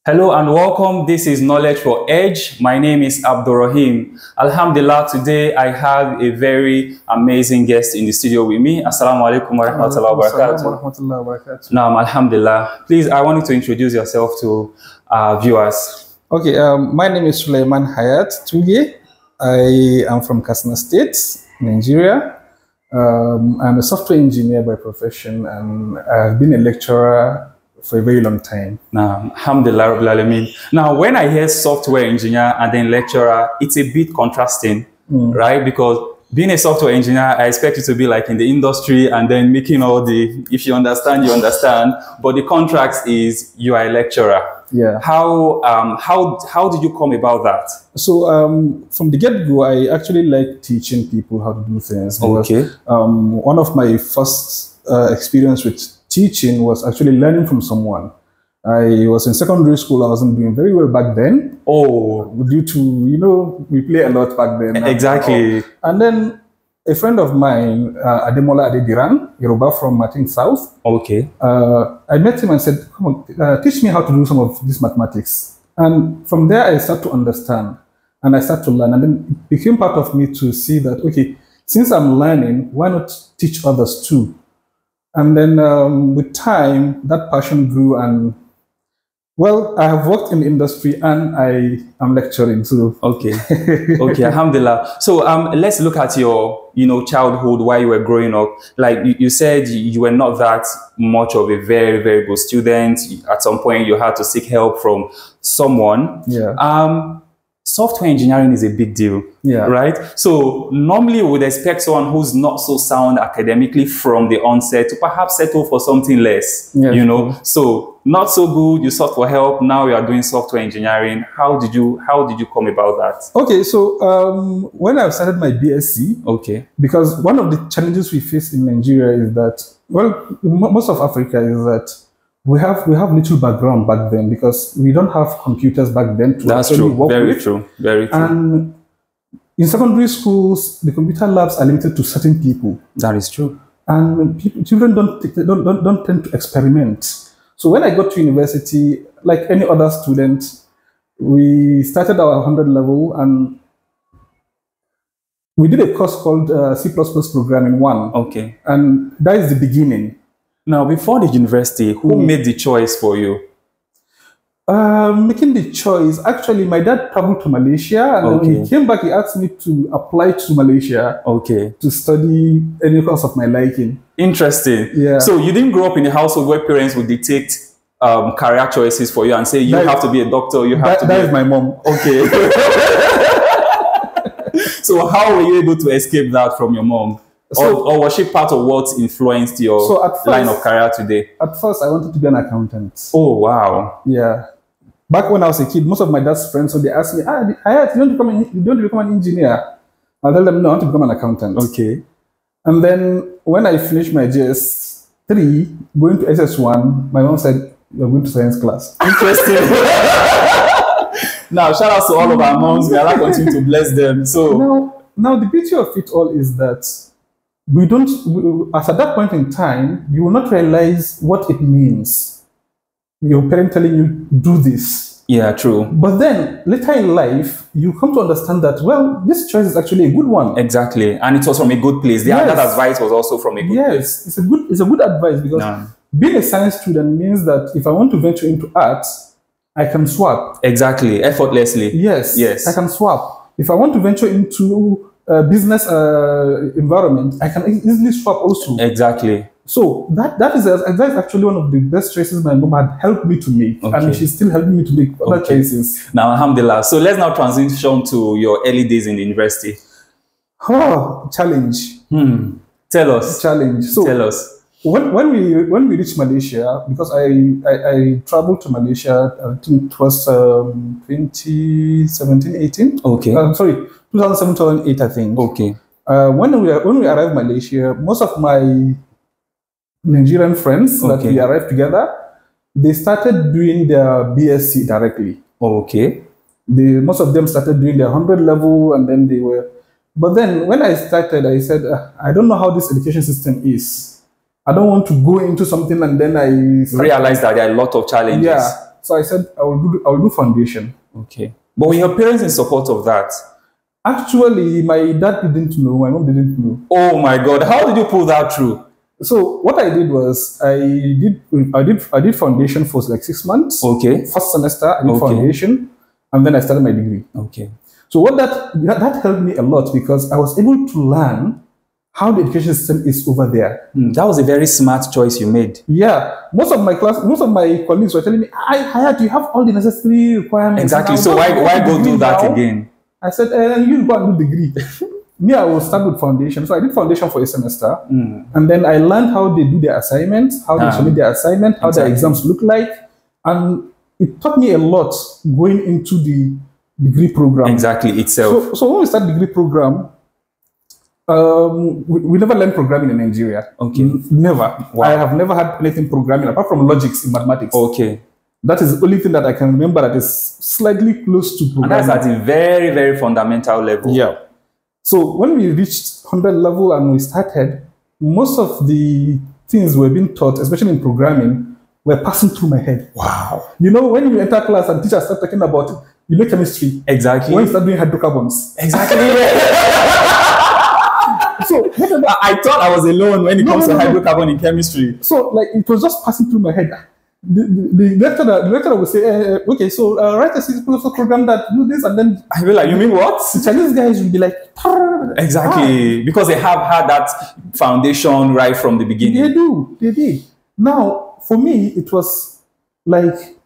Hello and welcome. This is Knowledge for Edge. My name is Abdurrahim. Alhamdulillah, today I have a very amazing guest in the studio with me. Assalamu alaikum wa rahmatullahi wa barakatuh. Naam, Alhamdulillah. Please, I want you to introduce yourself to our viewers. Okay, my name is Suleiman Hayat Tuge. I am from Katsina State, Nigeria. I'm a software engineer by profession, and I've been a lecturer for a very long time. Now, Alhamdulillah Rabbil Alameen. Now, when I hear software engineer and then lecturer, it's a bit contrasting, right? Because being a software engineer, I expect you to be like in the industry and then making all the, if you understand, you understand. But the contract is you are a lecturer. Yeah. How did you come about that? So from the get-go, I actually like teaching people how to do things. Because, okay. One of my first experience with teaching was actually learning from someone. I was in secondary school. I wasn't doing very well back then. Oh, due to, we play a lot back then. Exactly. And then a friend of mine, Ademola Adediran, Yoruba from, I think, South. Okay. I met him and said, come on, teach me how to do some of this mathematics. And from there, I started to understand and I started to learn. And then it became part of me to see that, okay, since I'm learning, why not teach others too? And then with time, that passion grew, and well, I have worked in the industry and I am lecturing too. Okay, okay, Alhamdulillah. So let's look at your, childhood while you were growing up. Like you said, you were not that much of a very, very good student. At some point, you had to seek help from someone. Yeah. Software engineering is a big deal, right? So normally we would expect someone who's not so sound academically from the onset to perhaps settle for something less, So not so good, you sought for help, now you are doing software engineering. How did you come about that? Okay, so when I started my BSc, okay, because one of the challenges we face in Nigeria is that, well, most of Africa is that we have little background back then because we don't have computers back then to actually work with. Very true. Very true. And in secondary schools, the computer labs are limited to certain people. That is true. And children don't tend to experiment. So when I got to university, like any other student, we started our 100 level and we did a course called C++ Programming 1. Okay. And that is the beginning. Now, before the university, who made the choice for you? Making the choice, actually, my dad traveled to Malaysia, and when he came back, he asked me to apply to Malaysia to study any course of my liking. Interesting. Yeah. So you didn't grow up in a household where parents would dictate career choices for you and say, you have to be a doctor, you have to be... That is my mom. Okay. So how were you able to escape that from your mom? Or was she part of what influenced your line of career today? At first, I wanted to be an accountant. Oh, wow. Yeah. Back when I was a kid, most of my dad's friends, so they asked me, you don't want to become an engineer? I tell them, no, I want to become an accountant. Okay. And then when I finished my JS3, going to SS1, my mom said, you're going to science class. Interesting. Now, shout out to all of our moms. May Allah continue to bless them. So now the beauty of it all is that as at that point in time, you will not realize what it means. Your parent telling you, do this. Yeah, true. But then, later in life, you come to understand that, well, this choice is actually a good one. Exactly. And it was from a good place. That advice was also from a good place. Yes, it's a good advice because being a science student means that if I want to venture into arts, I can swap. Exactly. Effortlessly. Yes. Yes. I can swap. If I want to venture into business environment, I can easily swap also. Exactly. So that is actually one of the best choices my mom had helped me to make, and she's still helping me to make other choices. Now, alhamdulillah. So let's now transition to your early days in the university. Oh, challenge. Tell us. Challenge. So tell us. When we reached Malaysia, because I traveled to Malaysia, I think it was 2017, 18. Okay. Sorry, 2007, 2008, I think. Okay. When we arrived in Malaysia, most of my Nigerian friends that we arrived together, they started doing their BSc directly. Okay. Most of them started doing their 100 level, and then they were... But then when I started, I said, I don't know how this education system is. I don't want to go into something and then I realize that there are a lot of challenges. Yeah. So I said I will do foundation. Okay. But were your parents in support of that? Actually, my dad didn't know, my mom didn't know. Oh my God! How did you pull that through? So what I did was I did foundation for like 6 months. Okay. First semester I did foundation, and then I started my degree. Okay. So what that helped me a lot because I was able to learn how the education system is over there. That was a very smart choice you made. Yeah, most of my colleagues were telling me, "Hayat, you have all the necessary requirements." Exactly. So why go do that again? I said, "You go and do degree." Me, I will start with foundation. So I did foundation for a semester, and then I learned how they do their assignments, how they submit their assignment, how their exams look like, and it taught me a lot going into the degree program. Exactly itself. So when we start degree program, we never learned programming in Nigeria. Okay. Never. Wow. I have never had anything programming apart from logics in mathematics. Okay. That is the only thing that I can remember that is slightly close to programming. And that's at a very, very fundamental level. Yeah. So when we reached 100 level and we started, most of the things were being taught, especially in programming, were passing through my head. Wow. You know, when you enter class and teachers start talking about, chemistry. Exactly. When you start doing hydrocarbons. Exactly. So I thought I was alone when it comes to hydrocarbon in chemistry. So like it was just passing through my head. The lecturer would say, okay, so write a C++ program that do this, and then I will like, you mean what? The Chinese guys will be like, exactly, because they have had that foundation right from the beginning. They did. Now, for me, it was like,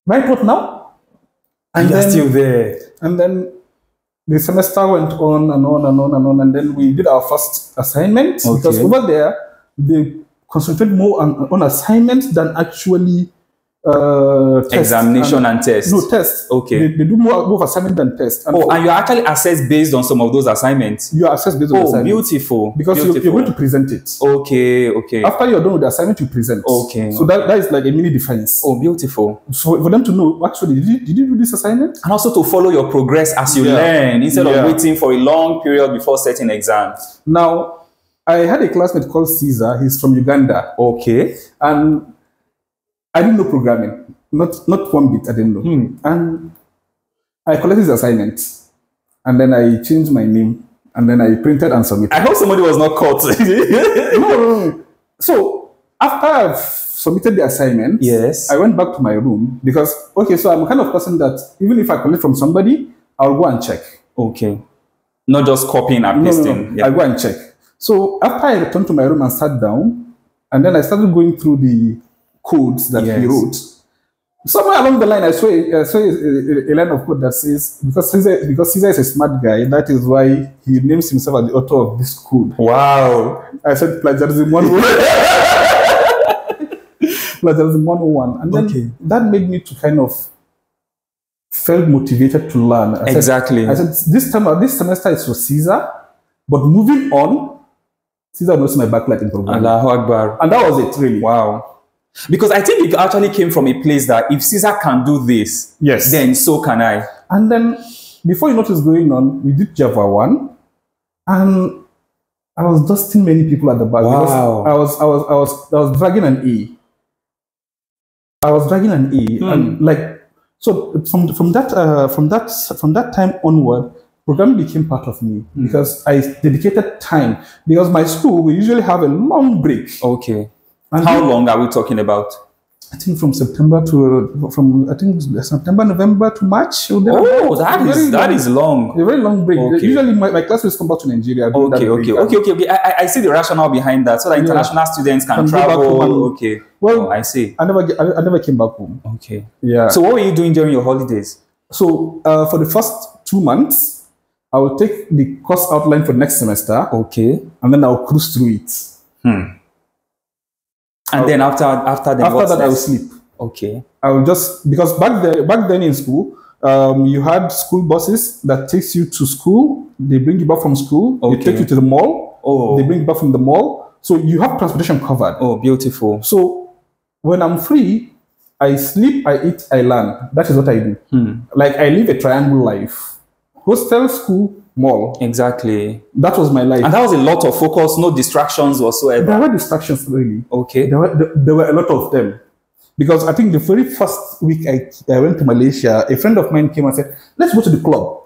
write what now? And you're still there. And then the semester went on and on and on and on, and then we did our first assignment because over there they concentrate more on assignments than actually examination and test. No, test. Okay. They do more of assignment than test. And and you're actually assessed based on some of those assignments. You are assessed based on assignments. Beautiful. Because you're going to present it. Okay. After you're done with the assignment, you present. Okay. So that is like a mini defense. Oh, beautiful. So for them to know, actually, did you do this assignment? And also to follow your progress as you learn, instead of waiting for a long period before setting exams. Now, I had a classmate called Caesar. He's from Uganda. Okay. And I didn't know programming. Not one bit, I didn't know. And I collected his assignment. And then I changed my name. And then I printed and submitted. I hope somebody was not caught. No. So, after I've submitted the assignment, I went back to my room. Because, so I'm the kind of person that even if I collect from somebody, I'll go and check. Okay. Not just copying and pasting. No. I go and check. So, after I returned to my room and sat down, and then I started going through the codes that he wrote. Somewhere along the line, I saw a line of code that says, because Caesar is a smart guy, that is why he names himself as the author of this code. Wow. I said plagiarism 101. Plagiarism 101. And then that made me to kind of felt motivated to learn. I said, this semester is for Caesar, but moving on, Caesar knows my backlight in programming. Allahu Akbar. And that was it, really. Wow. Because I think it actually came from a place that if Caesar can do this, then so can I. And then, before you know what's going on, we did Java 1, and I was dusting many people at the back. Wow. I was dragging an E. And like, so from that time onward, programming became part of me because I dedicated time. Because my school, we usually have a long break. Okay. And how long are we talking about? I think from September, November to March. Oh, that is long. A very long break. Usually my classmates come back to Nigeria. Okay. I see the rationale behind that, so that international students can travel. Well, I see. I never came back home. Okay. Yeah. So what were you doing during your holidays? So for the first 2 months, I will take the course outline for next semester. Okay. And then I'll cruise through it. And then after that, I will sleep. Okay. I will just, because back then in school, you had school buses that takes you to school. They bring you back from school. They take you to the mall. They bring you back from the mall. So you have transportation covered. Oh, beautiful. So when I'm free, I sleep, I eat, I learn. That is what I do. Like I live a triangle life. Hostel, school, mall. Exactly. That was my life. And that was a lot of focus, no distractions whatsoever. There were distractions, really. Okay. There were a lot of them. Because I think the very first week I went to Malaysia, a friend of mine came and said, let's go to the club.